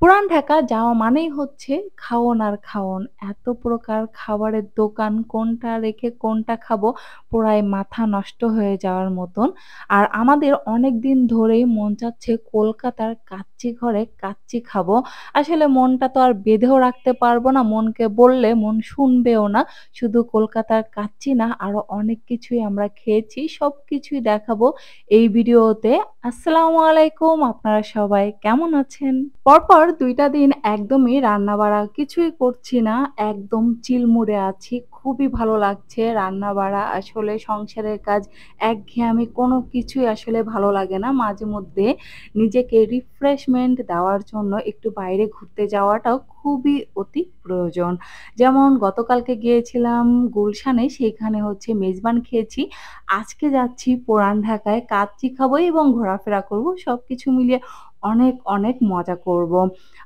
পুরান ঢাকা যাওয়া মানেই হচ্ছে খাওন আর খাওন। এত প্রকার খাবারের দোকান, কোনটা রেখে কোনটা খাবো পুরাই মাথা নষ্ট হয়ে যাওয়ার মতন। আর আমাদের অনেকদিন ধরেই মন চাচ্ছে কলকাতার কাচ্চি ঘরে কাচ্চি খাবো। আসলে মনটা তো আর বেঁধেও রাখতে পারবো না, মনকে বললে মন শুনবেও না। শুধু কলকাতার কাচ্চি না, আরো অনেক কিছুই আমরা খেয়েছি, সবকিছুই দেখাবো এই ভিডিওতে। আসসালামু আলাইকুম, আপনারা সবাই কেমন আছেন? পরপর ২ টা দিন একদমই রান্নাবাড়া কিছুই করছি না। একদম চিল মুডে আছি। খুবই ভালো লাগছে রান্নাবাড়া। আসলে সংসারের কাজ একঘেয়েমি কোনো কিছুই আসলে ভালো লাগে না। মাঝেমধ্যে নিজেকে রিফ্রেশমেন্ট দেওয়ার জন্য একটু বাইরে ঘুরতে যাওয়াটাও খুবই অতি প্রয়োজন। যেমন গতকালকে গিয়েছিলাম গুলশানে, সেখানে হচ্ছে মেজবান খেয়েছি। আজকে যাচ্ছি পুরান ঢাকায় কাচ্চি খাবো এবং ঘোরাফেরা করব। সবকিছু মিলিয়ে অনেক মজা করব।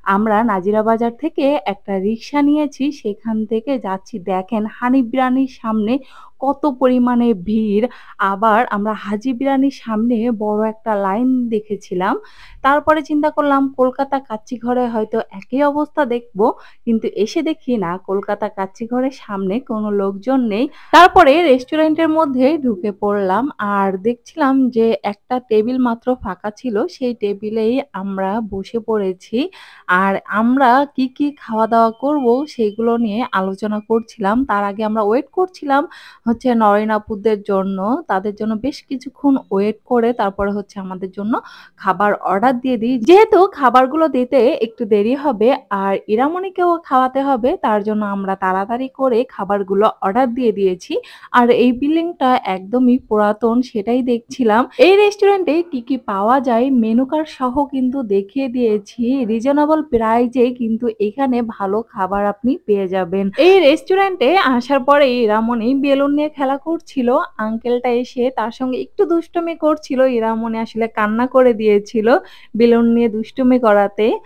আমরা নাজিরা বাজার থেকে একটা রিক্সা নিয়েছি, সেখান থেকে যাচ্ছি। দেখেন হানিফ বিরিয়ানির সামনে কত পরিমাণে ভিড়। আবার আমরা হাজি বিরিয়ানির সামনে বড় একটা লাইন দেখেছিলাম। তারপরে চিন্তা করলাম কলকাতা কাচ্চি ঘরে হয়তো একই অবস্থা দেখব। কিন্তু এসে দেখি না, কলকাতা কাচ্চি ঘরের সামনে কোনো লোকজন নেই। তারপরে রেস্টুরেন্টের মধ্যে ঢুকে পড়লাম আর দেখছিলাম যে একটা টেবিল মাত্র ফাঁকা ছিল। সেই টেবিলেই আমরা বসে পড়েছি। আর আমরা কি খাওয়া-দাওয়া করব সেগুলো নিয়ে আলোচনা করছিলাম। তার আগে আমরা ওয়েট করছিলাম হচ্ছে নরেন আপুদের জন্য। তাদের জন্য বেশ কিছুক্ষণ ওয়েট করে তারপরে হচ্ছে আমাদের জন্য খাবার অর্ডার দিয়ে দিই। যেহেতু খাবারগুলো দিতে একটু দেরি হবে আর ইরামনিকেও খাওয়াতে হবে, তার জন্য আমরা তাড়াতাড়ি করে খাবারগুলো অর্ডার দিয়ে দিয়েছি। আর এই বিল্ডিংটা একদমই পুরাতন, সেটাই দেখছিলাম। এই রেস্টুরেন্টে কি পাওয়া যায় মেনু কার্ড সহ কিন্তু দেখিয়ে দিয়েছি। রিজনেবল প্রাইজে কিন্তু এখানে ভালো খাবার আপনি পেয়ে যাবেন। এই রেস্টুরেন্টে আসার পরেই ইরামনি বেলুন নিয়ে খেলা করছিল। আঙ্কেলটা এসে তার সঙ্গে একটু দুষ্টুমি করছিল। ইরামনি আসলে কান্না করে দিয়েছিল বেলুন নিয়ে দুষ্টুমি করাতে।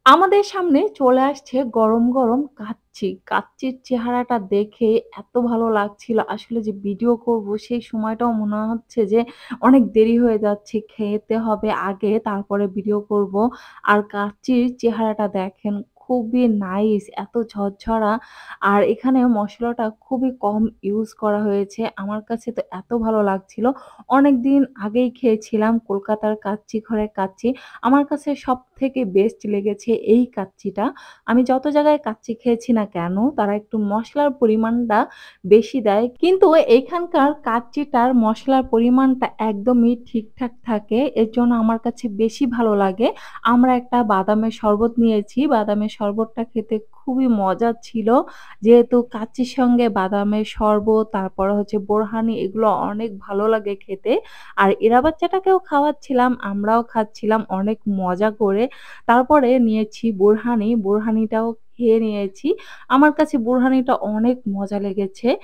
আমাদের সামনে চলে আসছে গরম কাচ্চি। কাচ্চির চেহারাটা দেখে এত ভালো লাগছিল। আসলে যে ভিডিও করব সেই সময়টাও মনে হচ্ছে যে অনেক দেরি হয়ে যাচ্ছে। খেতে হবে আগে, তারপরে ভিডিও করব। আর কাচ্চির চেহারাটা দেখেন, খুবই নাইস, এত ঝরঝরা। আর এখানে মসলাটা খুবই কম ইউজ করা হয়েছে। আমার কাছে তো এত ভালো লাগছিল। অনেকদিন আগেই খেয়েছিলাম কলকাতার কাচ্চি ঘরের কাচ্চি। আমার কাছে সবথেকে বেস্ট লেগেছে এই কাচ্চিটা। আমি যত জায়গায় কাচ্চি খেয়েছি না কেন, তারা একটু মসলার পরিমাণটা বেশি দেয়। কিন্তু এখানকার কাচ্চিটার মসলার পরিমাণটা একদমই ঠিকঠাক থাকে। এর জন্য আমার কাছে বেশি ভালো লাগে। আমরা একটা বাদামের শরবত নিয়েছি। বাদামের শরবতটা খেতে খুবই মজা ছিল। যেহেতু কাচ্চির সঙ্গে বাদামের শরবত, তারপরে হচ্ছে বোরহানি, এগুলো অনেক ভালো লাগে খেতে। আর এরা বাচ্চাটাকেও খাওয়াচ্ছিলাম, আমরাও খাচ্ছিলাম অনেক মজা করে। তারপরে নিয়েছি বোরহানি, বোরহানিটাও খেয়ে নিয়েছি। আমার কাছে বোরহানিটা অনেক মজা লেগেছে।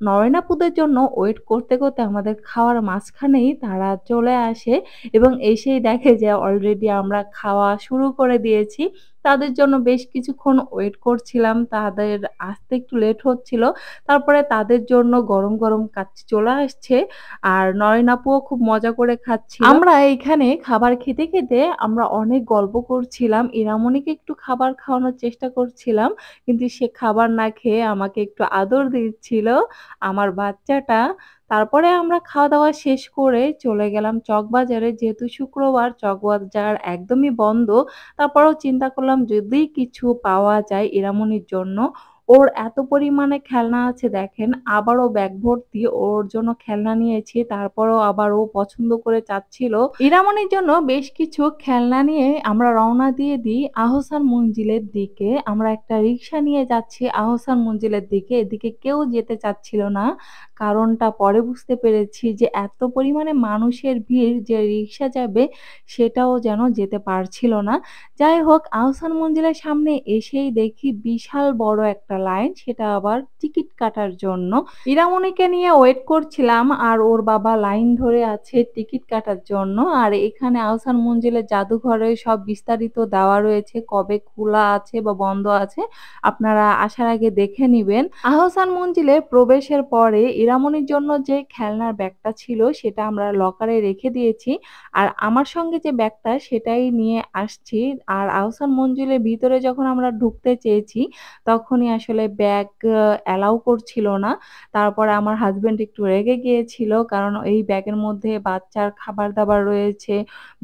নয়ন আপুদের জন্য ওয়েট করতে আমাদের খাওয়ার মাঝখানেই তারা চলে আসে এবং এসেই দেখে যে অলরেডি আমরা খাওয়া শুরু করে দিয়েছি। তাদের জন্য বেশ কিছুক্ষণ ওয়েট করছিলাম। তাদের আসতে একটু লেট হচ্ছিল। তারপরে তাদের জন্য গরম কাচ্চি চলে আসছে। আর নয়ন আপুও খুব মজা করে খাচ্ছিল। আমরা এইখানে খাবার খেতে আমরা অনেক গল্প করছিলাম। ইরামনিকে একটু খাবার খাওয়ানোর চেষ্টা করছিলাম। কিন্তু সে খাবার না খেয়ে আমাকে একটু আদর দিচ্ছিল। আমার বাচ্চাটা। তারপরে আমরা খাওয়া-দাওয়া শেষ করে চলে গেলাম চকবাজারে। যেহেতু শুক্রবার চকবাজার একদমই বন্ধ। তারপরেও চিন্তা করলাম যদি কিছু পাওয়া যায় ইরামনির জন্য। ওর এত পরিমাণে খেলনা আছে দেখেন, আবারও ব্যাগ ভর্তি ওর জন্য খেলনা নিয়েছি। তারপরেও আবার ও পছন্দ করে চাচ্ছিল। ইরামনির জন্য বেশ কিছু খেলনা নিয়ে আমরা রওনা দিয়ে দিই আহসান মঞ্জিলের দিকে। আমরা একটা রিক্সা নিয়ে যাচ্ছি আহসান মঞ্জিলের দিকে। এদিকে কেউ যেতে চাচ্ছিল না। কারণটা পরে বুঝতে পেরেছি যে এত পরিমাণে মানুষের ভিড় যে রিক্সা যাবে সেটাও যেন যেতে পারছিল না। যাই হোক, আহসান মঞ্জিলের সামনে এসেই দেখি বিশাল বড় একটা লাইন সেটা আবার টিকিট কাটার জন্য। ইরামনিকে নিয়ে ওয়েট করছিলাম আর ওর বাবা লাইন ধরে আছে টিকিট কাটার জন্য। আর এখানে আহসান মঞ্জিলের জাদুঘরে সব বিস্তারিত দেওয়া রয়েছে, কবে খোলা আছে বা বন্ধ আছে। আপনারা আসার আগে দেখে নিবেন। আহসান মঞ্জিলে প্রবেশের পরে ইরামনির জন্য যে খেলনার ব্যাগটা ছিল সেটা আমরা লকারে রেখে দিয়েছি। আর আমার সঙ্গে যে ব্যাগটা সেটাই নিয়ে আসছি। আর আহসান মঞ্জিলের ভিতরে যখন আমরা ঢুকতে চেয়েছি তখনই আসলে ব্যাগ অ্যালাউ করছিল না। তারপরে আমার হাসব্যান্ড একটু রেগে গিয়েছিল। কারণ এই ব্যাগের মধ্যে বাচ্চার খাবার-দাবার রয়েছে,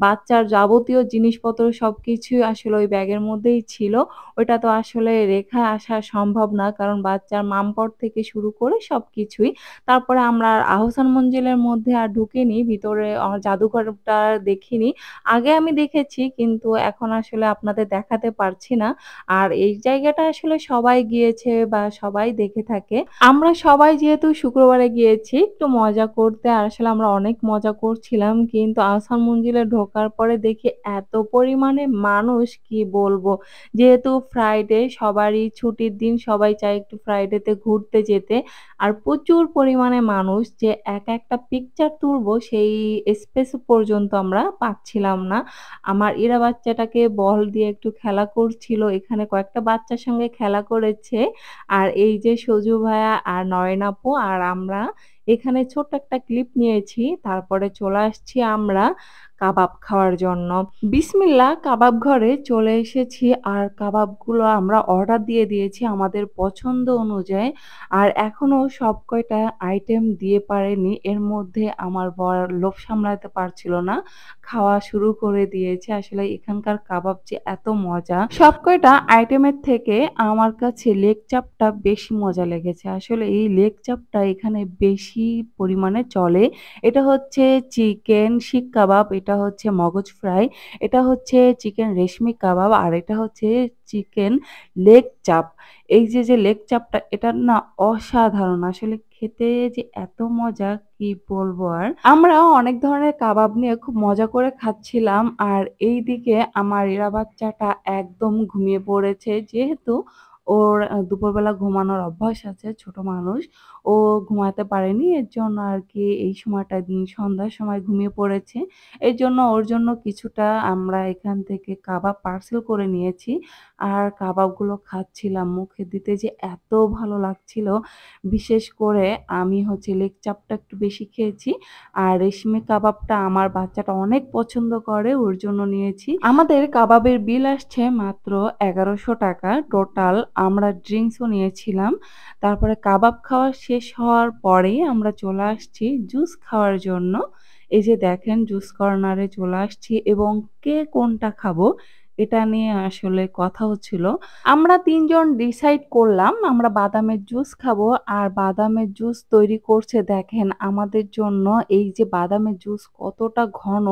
বাচ্চার যাবতীয় জিনিসপত্র সবকিছুই আসলে ওই ব্যাগের মধ্যেই ছিল। ওইটা তো আসলে রেখে আসা সম্ভব না। কারণ বাচ্চার মামপট থেকে শুরু করে সবকিছুই। তারপরে আমরা আর আহসান মঞ্জিলের মধ্যে আর ঢুকিনি। ভিতরে জাদুঘরটা দেখিনি। আগে আমি দেখেছি কিন্তু এখন আসলে আপনাদের দেখাতে পারছি না। আর এই জায়গাটা আসলে সবাই গিয়েছে বা সবাই দেখে থাকে। আমরা সবাই যেহেতু শুক্রবারে গিয়েছি একটু মজা করতে, আর আসলে আমরা অনেক মজা করছিলাম। কিন্তু আহসান মঞ্জিলে ঢোকার পরে দেখি এত পরিমাণে মানুষ কি বলবো। যেহেতু ফ্রাইডে সবারই ছুটির দিন, সবাই চায় একটু ফ্রাইডেতে ঘুরতে যেতে। আর প্রচুর পরিমাণে মানুষ যে একটা পিকচার তুলবো সেই স্পেস পর্যন্ত আমরা পাচ্ছিলাম না। আমার ইরা বাচ্চাটাকে বল দিয়ে একটু খেলা করছিল। এখানে কয়েকটা বাচ্চার সঙ্গে খেলা করেছে। আর এই যে সজু ভাইয়া আর নয়ন আপু আর আমরা এখানে ছোট্ট একটা ক্লিপ নিয়েছি। তারপরে চলে আসছি আমরা কাবাব খাওয়ার জন্য। বিসমিল্লাহ কাবাব ঘরে চলে এসেছি আর কাবাবগুলো আমরা অর্ডার দিয়ে দিয়েছি আমাদের পছন্দ অনুযায়ী। আর এখনো সব কয়টা আইটেম দিয়ে পারেনি। এর মধ্যে আমার বর লোভ সামলাতে পারছিল না। খাওয়া শুরু করে দিয়েছে। আসলে এখানকার কাবাব যে এত মজা। সব কয়টা আইটেমের থেকে আমার কাছে লেগ চাপটা বেশি মজা লেগেছে। আসলে এই লেগ চাপটা এখানে বেশি পরিমাণে চলে। এটা হচ্ছে চিকেন শিক কাবাব, এটা হচ্ছে মগজ ফ্রাই, এটা হচ্ছে চিকেন রেশমি কাবাব আর এটা হচ্ছে চিকেন লেগ চাপ। এই যে লেগ চাপটা এটা না অসাধারণ। আসলে খেতে যে এত মজা কি বলবো আর। আমরা অনেক ধরনের কাবাব নিয়ে খুব মজা করে খাচ্ছিলাম। আর এইদিকে আমার ইরা বাচ্চাটা একদম ঘুমিয়ে পড়েছে। যেহেতু ওর দুপুরবেলা ঘুমানোর অভ্যাস আছে, ছোট মানুষ। ও ঘুমাতে পারেনি। এর জন্য আরকি এই সময়টা সন্ধ্যার সময় ঘুমিয়ে পড়েছে। এজন্য ওর জন্য কিছুটা আমরা এখান থেকে কাবাব পার্সেল করে নিয়েছি। আর কাবাবগুলো খাচ্ছিলাম। মুখে দিতে যে এত ভালো লাগছিল। বিশেষ করে আমি হচ্ছে লেগ চাপটা একটু বেশি খেয়েছি। আর রেশমি কাবাবটা আমার বাচ্চাটা অনেক পছন্দ করে, ওর জন্য নিয়েছি। আমাদের কাবাবের বিল আসছে মাত্র ৳১১০০। টোটাল আমরা ড্রিংকসও নিয়েছিলাম। তারপরে কাবাব খাওয়া শেষ হওয়ার পরেই আমরা চলে আসছি জুস খাওয়ার জন্য। এই যে দেখেন জুস কর্নারে চলে আসছি এবং কে কোনটা খাবো এটা নিয়ে আসলে কথা হচ্ছিল। আমরা ৩ জন ডিসাইড করলাম আমরা বাদামের জুস খাবো। আর বাদামের জুস তৈরি করছে দেখেন আমাদের জন্য। এই যে বাদামের জুস কতটা ঘন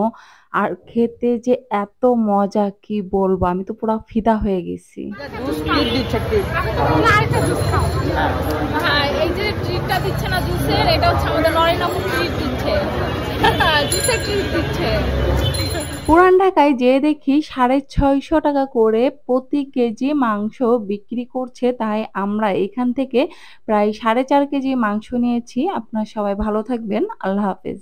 আর খেতে যে এত মজা কি বলবো। আমি তো পুরা ফিদা হয়ে গেছি। জুস ট্রিট দিচ্ছে ট্রিট। না আরেকটা জুস খাও। হ্যাঁ এই যে ট্রিটটা দিচ্ছে না জুসের, এটা হচ্ছে আমাদের নরেন আপু ট্রিট দিচ্ছে। জুসের ট্রিট দিচ্ছে। পুরান ঢাকায় যেয়ে দেখি ৳৬৫০ করে প্রতি কেজি মাংস বিক্রি করছে। তাই আমরা এখান থেকে প্রায় ৪.৫ কেজি মাংস নিয়েছি। আপনারা সবাই ভালো থাকবেন। আল্লাহ হাফেজ।